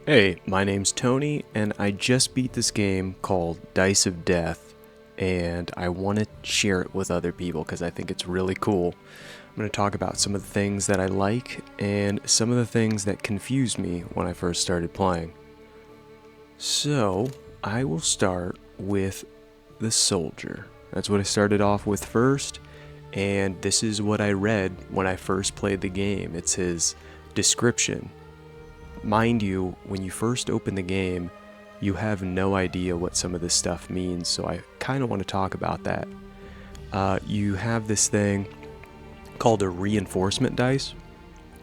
Hey, my name's Tony, and I just beat this game called Dice of Death, and I want to share it with other people because I think it's really cool. I'm going to talk about some of the things that I like and some of the things that confused me when I first started playing. So, I will start with the soldier. That's what I started off with first, and this is what I read when I first played the game. It's his description. Mind you, when you first open the game, you have no idea what some of this stuff means, so I kind of want to talk about that. You have this thing called a reinforcement dice,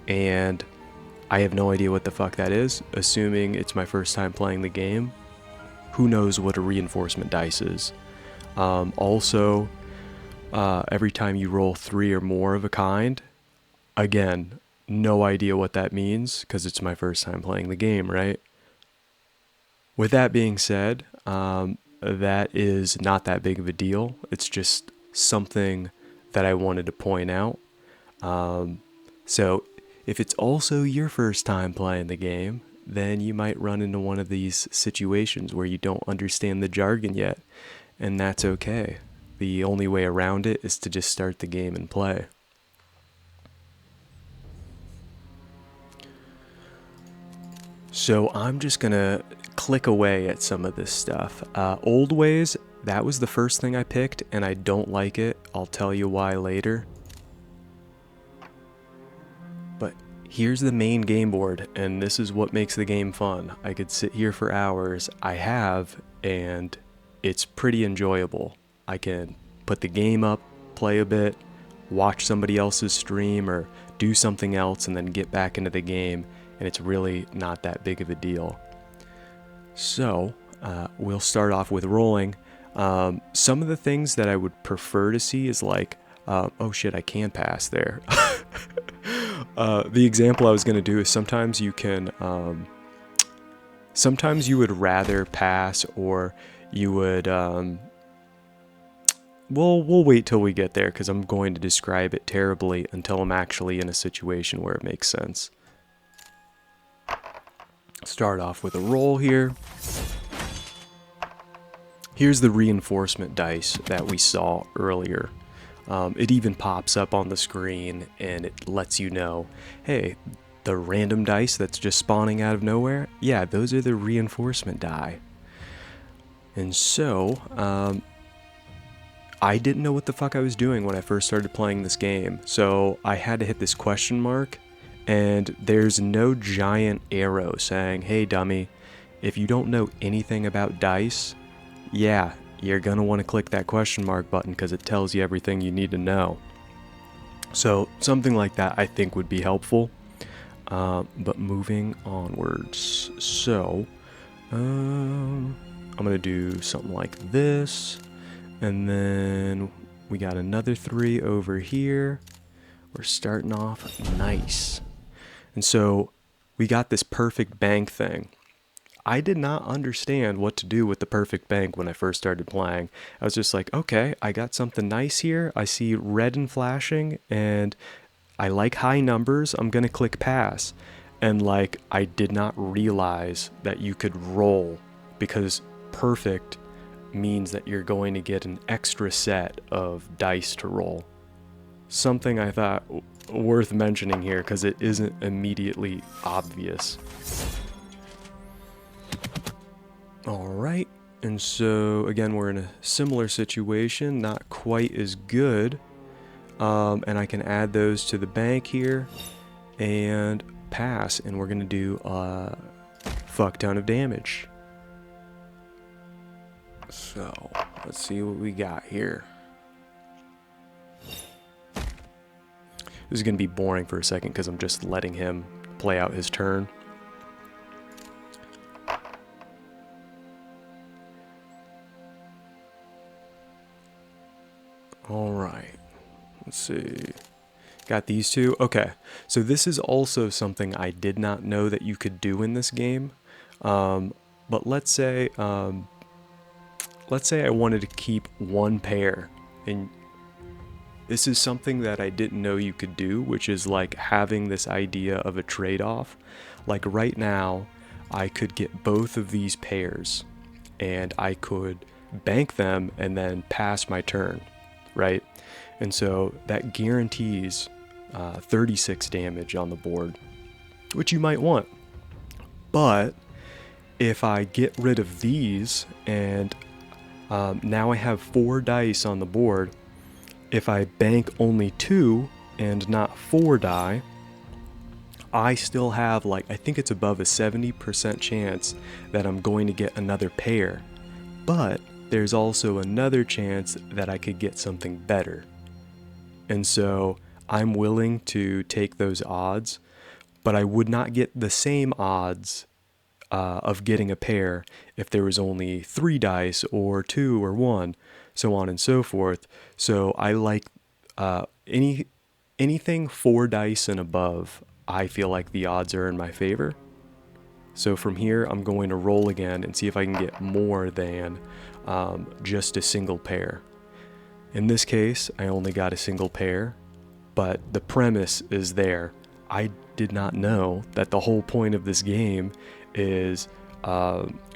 and I have no idea what the fuck that is, assuming it's my first time playing the game. Who knows what a reinforcement dice is? Also, every time you roll 3 or more of a kind, again, no idea what that means because it's my first time playing the game, right? With that being said, that is not that big of a deal. It's just something that I wanted to point out. So, if it's also your first time playing the game, then you might run into one of these situations where you don't understand the jargon yet, and that's okay. The only way around it is to just start the game and play. So I'm just gonna click away at some of this stuff. Old ways, that was the first thing I picked, and I don't like it. I'll tell you why later. But here's the main game board, and this is what makes the game fun. I could sit here for hours. I have, and it's pretty enjoyable. I can put the game up, play a bit, watch somebody else's stream, or do something else, and then get back into the game, and it's really not that big of a deal. So, we'll start off with rolling. Some of the things that I would prefer to see is like, oh shit, I can pass there. The example I was going to do is sometimes you can, sometimes you would rather pass, or you would, we'll wait till we get there because I'm going to describe it terribly until I'm actually in a situation where it makes sense. Start off with a roll here. Here's the reinforcement dice that we saw earlier. It even pops up on the screen and it lets you know, hey, the random dice that's just spawning out of nowhere, yeah, those are the reinforcement die. And so, I didn't know what the fuck I was doing when I first started playing this game, so I had to hit this question mark, and there's no giant arrow saying, hey dummy, if you don't know anything about dice, yeah, you're gonna want to click that question mark button because it tells you everything you need to know. So something like that I think would be helpful. But moving onwards, so I'm gonna do something like this, and then we got another 3 over here. We're starting off nice. And so we got this perfect bank thing. I did not understand what to do with the perfect bank when I first started playing. I was just like, okay, I got something nice here. I see red and flashing, and I like high numbers. I'm going to click pass. And like, I did not realize that you could roll, because perfect means that you're going to get an extra set of dice to roll. Something I thought worth mentioning here because it isn't immediately obvious. Alright, and so again we're in a similar situation, not quite as good, and I can add those to the bank here and pass, and we're gonna do a fuck ton of damage. So let's see what we got here. This is gonna be boring for a second because I'm just letting him play out his turn. Alright, let's see. Got these two? Okay, so this is also something I did not know that you could do in this game. But let's say I wanted to keep one pair, and this is something that I didn't know you could do, which is like having this idea of a trade-off. Like right now, I could get both of these pairs, and I could bank them and then pass my turn, right? And so that guarantees 36 damage on the board, which you might want. But if I get rid of these and now I have 4 dice on the board, if I bank only 2 and not 4 die, I still have, like, I think it's above a 70% chance that I'm going to get another pair. But there's also another chance that I could get something better. And so I'm willing to take those odds, but I would not get the same odds of getting a pair if there was only 3 dice or 2 or 1, so on and so forth. So I like anything 4 dice and above, I feel like the odds are in my favor. So from here, I'm going to roll again and see if I can get more than just a single pair. In this case, I only got a single pair, but the premise is there. I did not know that the whole point of this game is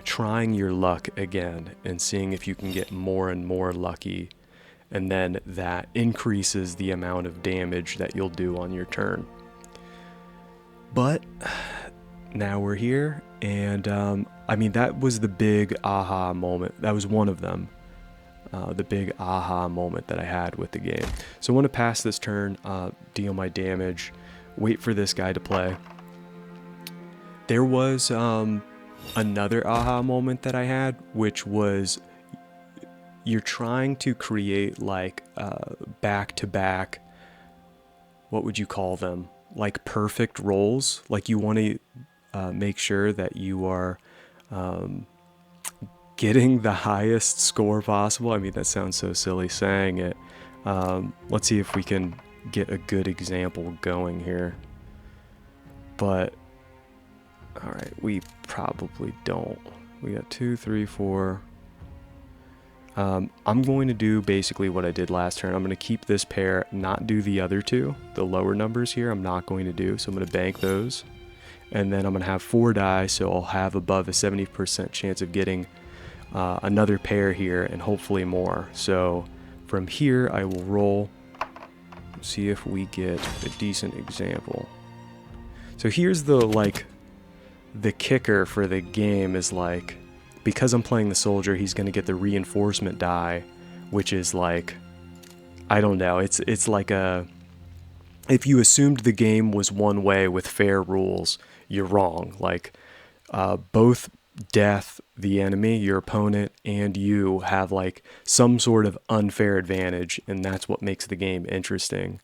trying your luck again and seeing if you can get more and more lucky, and then that increases the amount of damage that you'll do on your turn. But now we're here, and I mean, that was the big aha moment. That was one of them, the big aha moment that I had with the game. So I want to pass this turn, deal my damage, wait for this guy to play. There was another aha moment that I had, which was you're trying to create like back-to-back, what would you call them? Like perfect rolls. Like you want to make sure that you are getting the highest score possible. I mean, that sounds so silly saying it. Let's see if we can get a good example going here. But all right, we probably don't. We got 2, 3, 4. I'm going to do basically what I did last turn. I'm going to keep this pair, not do the other 2. The lower numbers here I'm not going to do, so I'm going to bank those. And then I'm going to have 4 die, so I'll have above a 70% chance of getting another pair here and hopefully more. So from here I will roll, see if we get a decent example. So here's the kicker for the game is like, because I'm playing the soldier, he's going to get the reinforcement die, which is like, I don't know, it's like a, if you assumed the game was one way with fair rules, you're wrong. Like both Death, the enemy, your opponent, and you have like some sort of unfair advantage, and that's what makes the game interesting.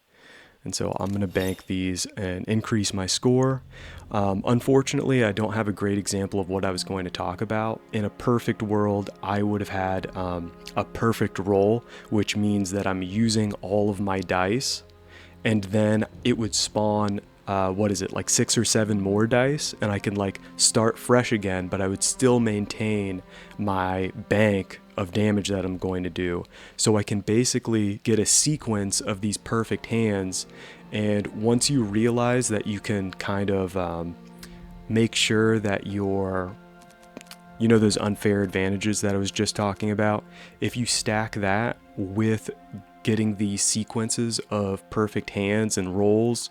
And so I'm going to bank these and increase my score. Unfortunately, I don't have a great example of what I was going to talk about. In a perfect world, I would have had a perfect roll, which means that I'm using all of my dice, and then it would spawn, like 6 or 7 more dice, and I can like start fresh again, but I would still maintain my bank of damage that I'm going to do. So I can basically get a sequence of these perfect hands, and once you realize that you can kind of make sure that you're, you know, those unfair advantages that I was just talking about, if you stack that with getting these sequences of perfect hands and rolls,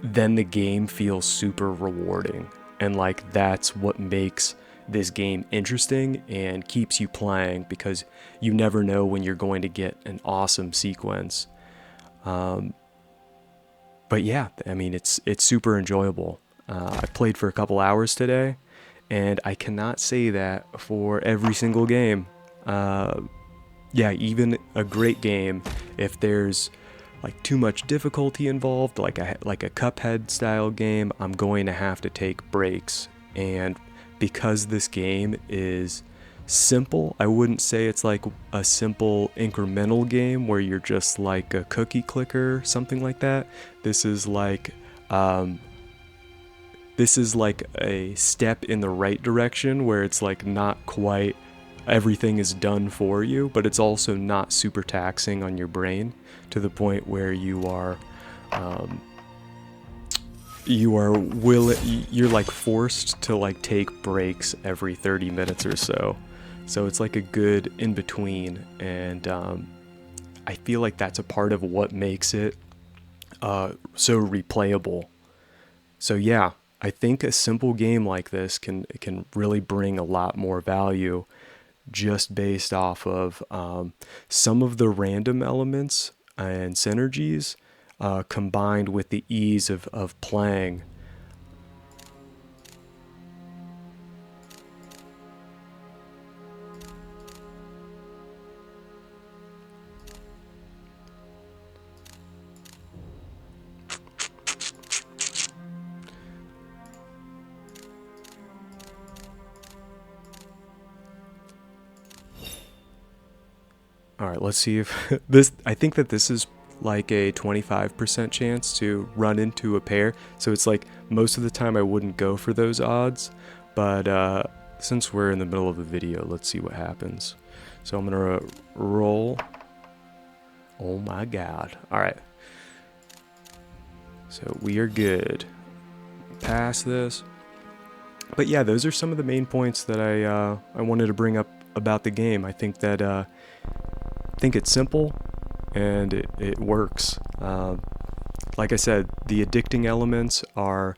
then the game feels super rewarding. And like, that's what makes this game interesting and keeps you playing, because you never know when you're going to get an awesome sequence. But yeah, I mean, it's super enjoyable. I played for a couple hours today, and I cannot say that for every single game. Yeah, even a great game, if there's like too much difficulty involved, like a Cuphead style game, I'm going to have to take breaks. And because this game is simple, I wouldn't say it's like a simple incremental game where you're just like a cookie clicker, something like that. This is like a step in the right direction, where it's like not quite everything is done for you, but it's also not super taxing on your brain to the point where you are you're like forced to like take breaks every 30 minutes or so. So it's like a good in between, and I feel like that's a part of what makes it so replayable. So yeah, I think a simple game like this can really bring a lot more value just based off of some of the random elements and synergies combined with the ease of playing. All right, let's see if this. I think that this is like a 25% chance to run into a pair. So it's like most of the time I wouldn't go for those odds, but since we're in the middle of a video, let's see what happens. So I'm gonna roll. Oh my god. All right. So we are good. Pass this. But yeah, those are some of the main points that I wanted to bring up about the game. I think that think it's simple and it works. Like I said, the addicting elements are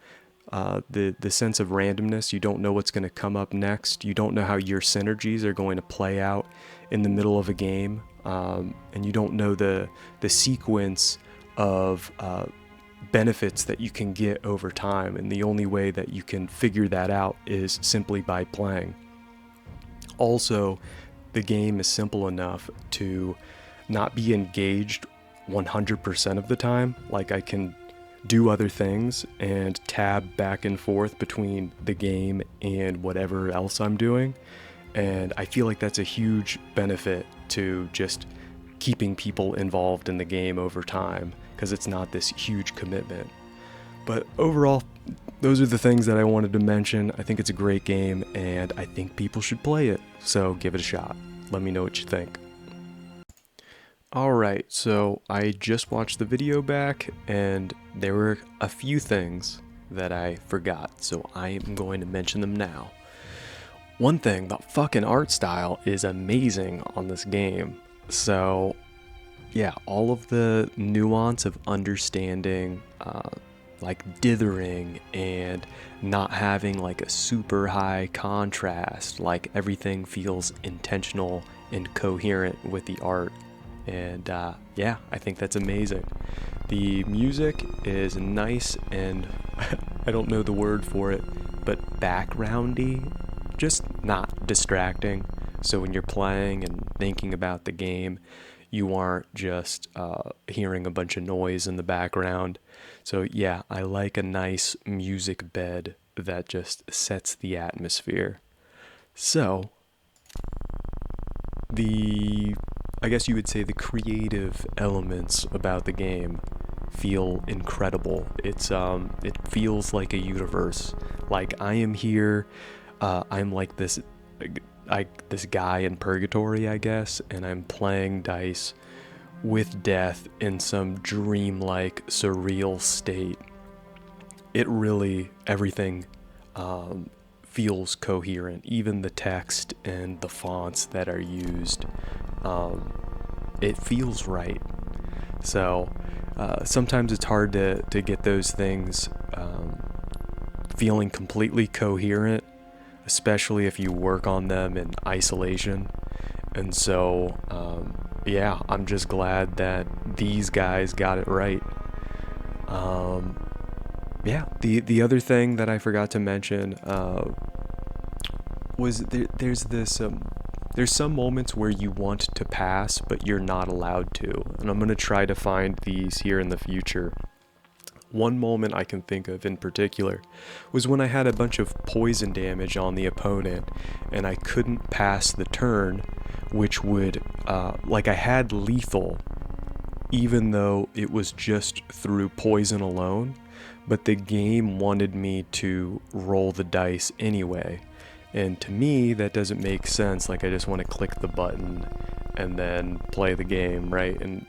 the sense of randomness. You don't know what's going to come up next. You don't know how your synergies are going to play out in the middle of a game, and you don't know the sequence of benefits that you can get over time. And the only way that you can figure that out is simply by playing. Also, the game is simple enough to not be engaged 100% of the time. Like, I can do other things and tab back and forth between the game and whatever else I'm doing. And I feel like that's a huge benefit to just keeping people involved in the game over time, because it's not this huge commitment. But overall, those are the things that I wanted to mention. I think it's a great game, and I think people should play it. So give it a shot. Let me know what you think. Alright, so I just watched the video back, and there were a few things that I forgot, so I am going to mention them now. One thing, the fucking art style is amazing on this game. So yeah, all of the nuance of understanding like dithering and not having like a super high contrast, like everything feels intentional and coherent with the art. And yeah, I think that's amazing. The music is nice and I don't know the word for it, but backgroundy, just not distracting. So when you're playing and thinking about the game, you aren't just hearing a bunch of noise in the background. So yeah, I like a nice music bed that just sets the atmosphere. So I guess you would say the creative elements about the game feel incredible. It feels like a universe. Like I am here, I'm like this guy in purgatory, I guess, and I'm playing dice with death in some dreamlike, surreal state. It really, everything feels coherent. Even the text and the fonts that are used, it feels right. So sometimes it's hard to get those things feeling completely coherent, especially if you work on them in isolation. And so, yeah, I'm just glad that these guys got it right. Yeah, the other thing that I forgot to mention was there's some moments where you want to pass, but you're not allowed to. And I'm going to try to find these here in the future. One moment I can think of in particular was when I had a bunch of poison damage on the opponent and I couldn't pass the turn, which would, like I had lethal, even though it was just through poison alone, but the game wanted me to roll the dice anyway. And to me, that doesn't make sense. Like, I just want to click the button and then play the game, right? And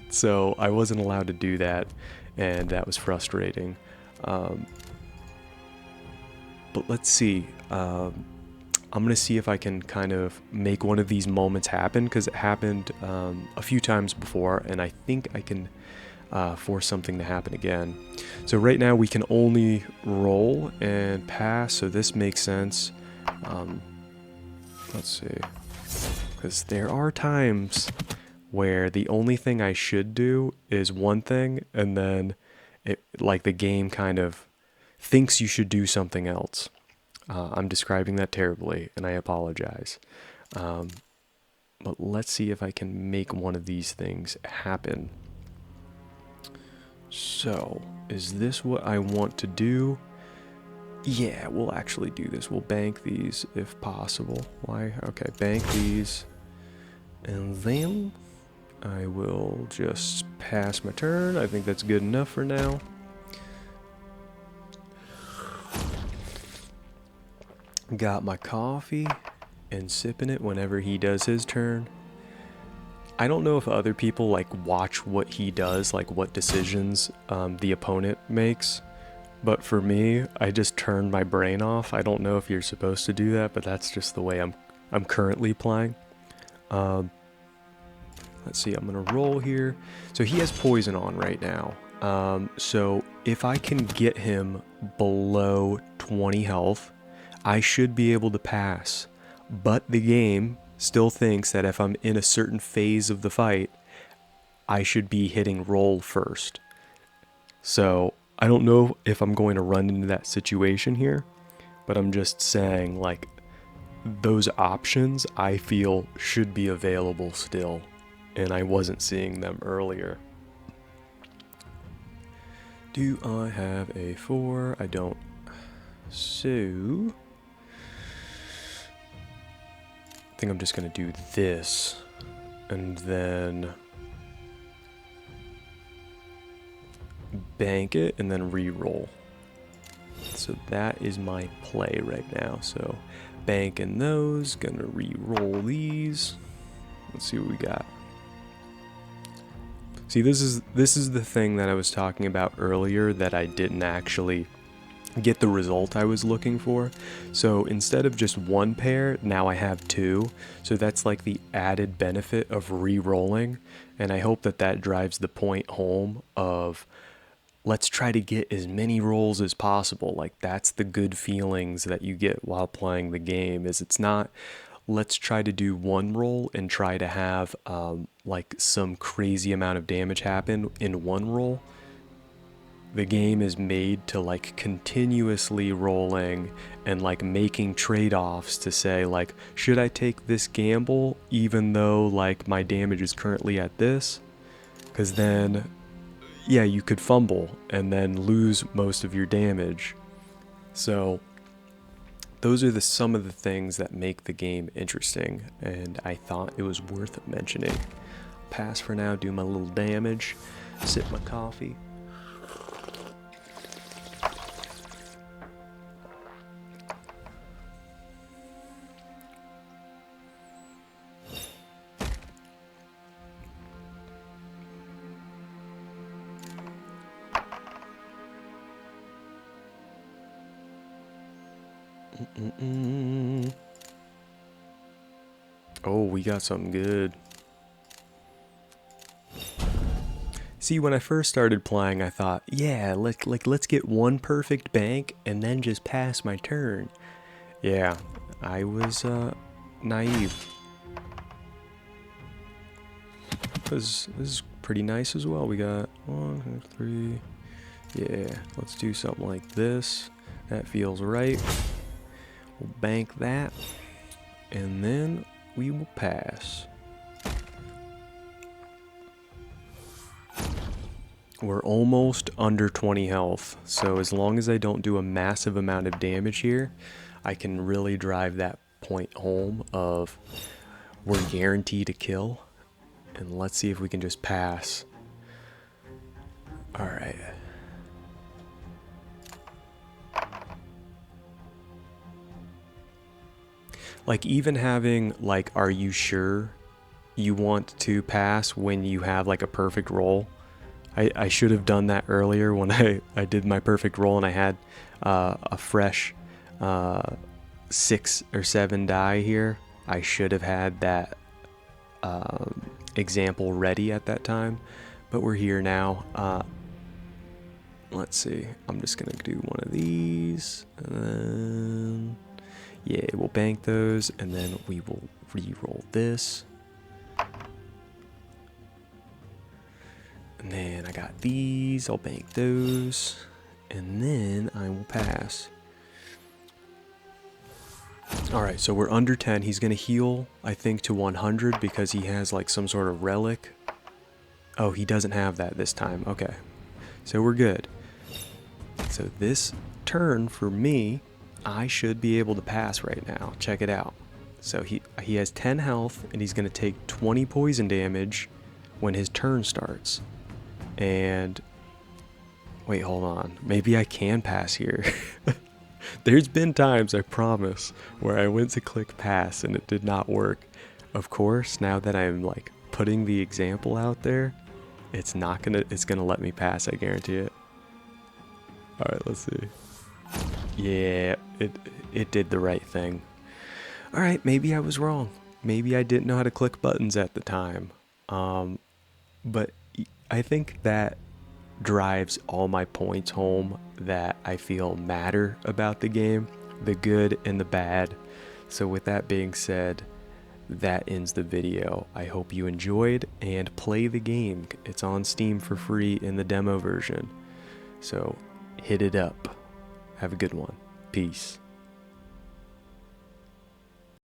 so I wasn't allowed to do that, and that was frustrating. But let's see. I'm going to see if I can kind of make one of these moments happen, because it happened a few times before, and I think I can force something to happen again. So right now we can only roll and pass, so this makes sense. Let's see. Because there are times where the only thing I should do is one thing, and then like the game kind of thinks you should do something else. I'm describing that terribly, and I apologize. But let's see if I can make one of these things happen. So, is this what I want to do? Yeah, we'll actually do this. We'll bank these if possible. Why? Okay, bank these. And then I will just pass my turn. I think that's good enough for now. Got my coffee and sipping it whenever he does his turn. I don't know if other people like watch what he does, like what decisions the opponent makes. But for me, I just turn my brain off. I don't know if you're supposed to do that, but that's just the way I'm currently playing. Let's see, I'm gonna roll here. So he has poison on right now. So if I can get him below 20 health, I should be able to pass. But the game still thinks that if I'm in a certain phase of the fight, I should be hitting roll first. So I don't know if I'm going to run into that situation here, but I'm just saying, like, those options I feel should be available still, and I wasn't seeing them earlier. Do I have a 4? I don't. So I think I'm just gonna do this, and then bank it, and then re-roll. So that is my play right now. So banking those, gonna re-roll these. Let's see what we got. See, this is the thing that I was talking about earlier that I didn't actually get the result I was looking for. So instead of just one pair, now I have two. So that's like the added benefit of re-rolling, and I hope that that drives the point home of let's try to get as many rolls as possible. Like, that's the good feelings that you get while playing the game. Is it's not let's try to do one roll and try to have like some crazy amount of damage happen in one roll. The game is made to like continuously rolling and like making trade-offs to say, like, should I take this gamble even though like my damage is currently at this? Because then, yeah, you could fumble and then lose most of your damage. So those are some of the things that make the game interesting, and I thought it was worth mentioning. Pass for now, do my little damage, sip my coffee. Oh, we got something good. See, when I first started playing, I thought, yeah, let's get one perfect bank and then just pass my turn. Yeah, I was naive. This is pretty nice as well. We got 1, 2, 3. Yeah, let's do something like this. That feels right. We'll bank that, and then we will pass. We're almost under 20 health, so as long as I don't do a massive amount of damage here, I can really drive that point home of we're guaranteed to kill. And let's see if we can just pass. Alright. Like, even having, like, are you sure you want to pass when you have, like, a perfect roll? I should have done that earlier when I did my perfect roll and I had a fresh 6 or 7 die here. I should have had that example ready at that time, but we're here now. Let's see, I'm just gonna do one of these, and then yeah, we'll bank those, and then we will re-roll this. And then I got these, I'll bank those, and then I will pass. Alright, so we're under 10. He's going to heal, I think, to 100 because he has like some sort of relic. Oh, he doesn't have that this time. Okay, so we're good. So this turn for me, I should be able to pass right now. Check it out. So he has 10 health, and he's going to take 20 poison damage when his turn starts. And wait, hold on. Maybe I can pass here. There's been times, I promise, where I went to click pass and it did not work. Of course, now that I'm like putting the example out there, it's gonna let me pass, I guarantee it. Alright, let's see. Yeah, it did the right thing. Alright, maybe I was wrong. Maybe I didn't know how to click buttons at the time. But I think that drives all my points home that I feel matter about the game, the good and the bad. So with that being said, that ends the video. I hope you enjoyed, and play the game. It's on Steam for free in the demo version. So hit it up. Have a good one. Peace.